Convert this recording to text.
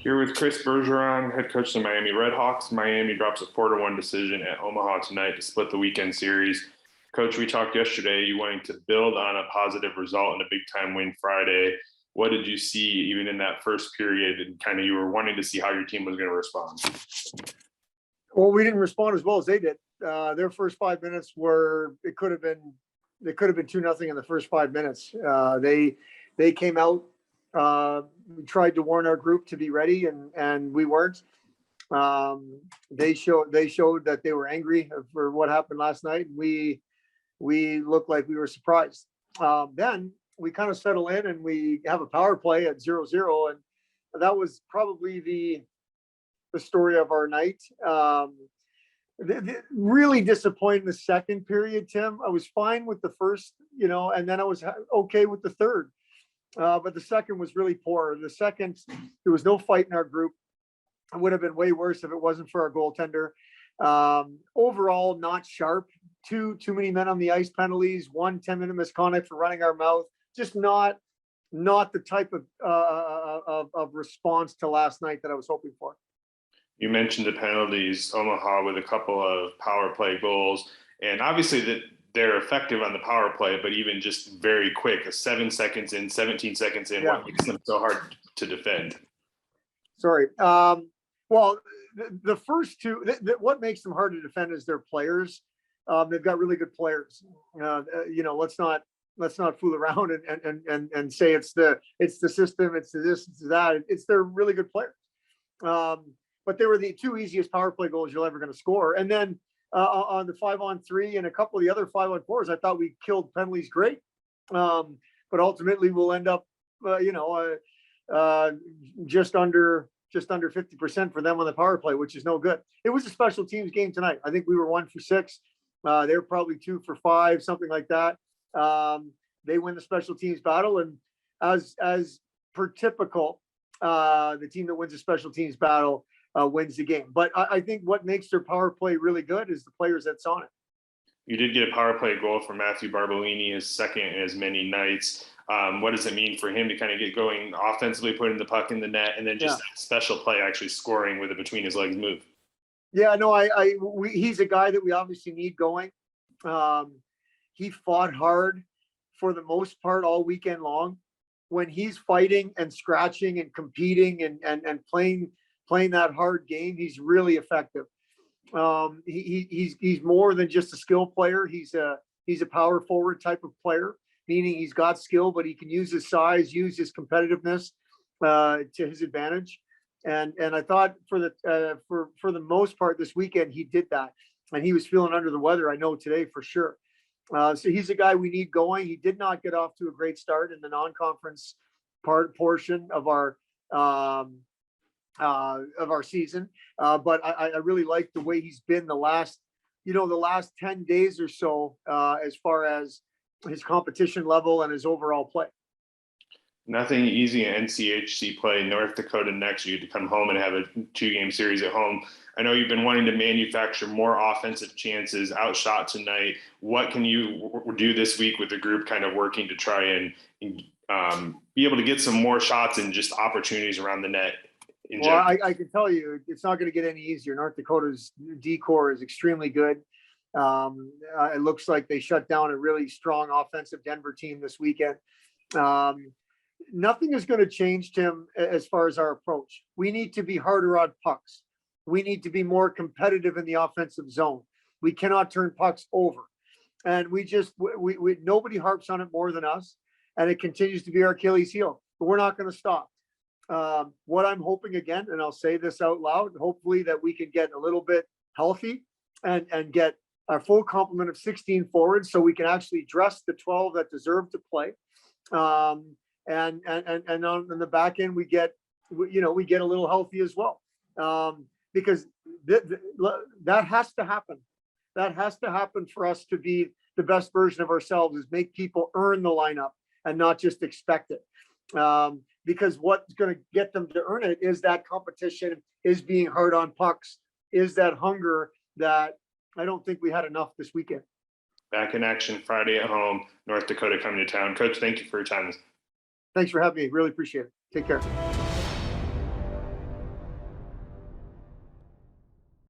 Here with Chris Bergeron, head coach of the Miami Redhawks. Miami drops a 4-1 decision at Omaha tonight to split the weekend series. Coach, we talked yesterday, you wanting to build on a positive result and a big-time win Friday. What did you see even in that first period, and kind of you were wanting to see how your team was going to respond? Well, we didn't respond as well as they did. Their first 5 minutes it could have been 2-0 in the first 5 minutes. They came out. We tried to warn our group to be ready, and we weren't. They showed that they were angry for what happened last night. We looked like we were surprised. Then we kind of settle in, and we have a power play at 0-0, and that was probably the story of our night. Really disappointed in the second period, Tim. I was fine with the first, and then I was okay with the third. But the second was really poor. The second, there was no fight in our group. It would have been way worse if it wasn't for our goaltender. Overall, not sharp. Too many men on the ice penalties. 1 10-minute misconduct for running our mouth. Just not the type of response to last night that I was hoping for. You mentioned the penalties, Omaha with a couple of power play goals, and obviously that they're effective on the power play, but even just very quick, 7 seconds in, 17 seconds in, What makes them so hard to defend? Sorry. Well, the first two, what makes them hard to defend is their players. They've got really good players. Let's not fool around and say it's the system, it's this, it's that. They're really good players. But they were the two easiest power play goals you're ever going to score. And then on the 5-on-3 and a couple of the other 5-on-4s, I thought we killed penalties great. But ultimately we'll end up, just under 50% for them on the power play, which is no good. It was a special teams game tonight. I think we were 1 for 6. They were probably 2 for 5, something like that. They win the special teams battle, and as per typical, the team that wins the special teams battle wins the game. But I think what makes their power play really good is the players that's on it. You did get a power play goal from Matthew Barbolini, his second in as many nights. What does it mean for him to kind of get going offensively, putting the puck in the net, and then just that special play actually scoring with a between his legs move? Yeah, no, he's a guy that we obviously need going. He fought hard for the most part all weekend long. When he's fighting and scratching and competing and playing that hard game, he's really effective. He's more than just a skill player. He's a power forward type of player, meaning he's got skill, but he can use his size, use his competitiveness to his advantage. And I thought for the most part this weekend he did that, and he was feeling under the weather. I know today for sure. So he's a guy we need going. He did not get off to a great start in the non-conference portion of our season, but I really like the way he's been the last 10 days or so, as far as his competition level and his overall play. Nothing easy in NCHC play. North Dakota next. You get to come home and have a 2-game series at home. I know you've been wanting to manufacture more offensive chances, outshot tonight. What can you do this week with the group kind of working to try and be able to get some more shots and just opportunities around the net? Well, I can tell you it's not going to get any easier. North Dakota's D-core is extremely good. It looks like they shut down a really strong offensive Denver team this weekend. Nothing is going to change, Tim, as far as our approach. We need to be harder on pucks. We need to be more competitive in the offensive zone. We cannot turn pucks over. And we nobody harps on it more than us. And it continues to be our Achilles heel. But we're not going to stop. What I'm hoping again, and I'll say this out loud, hopefully that we can get a little bit healthy and get our full complement of 16 forwards so we can actually dress the 12 that deserve to play. And on the back end, we get a little healthy as well. Because that has to happen. That has to happen for us to be the best version of ourselves, is make people earn the lineup and not just expect it. Because what's going to get them to earn it is that competition, is being hard on pucks, is that hunger that I don't think we had enough this weekend. Back in action Friday at home, North Dakota coming to town. Coach, thank you for your time. Thanks for having me. Really appreciate it. Take care.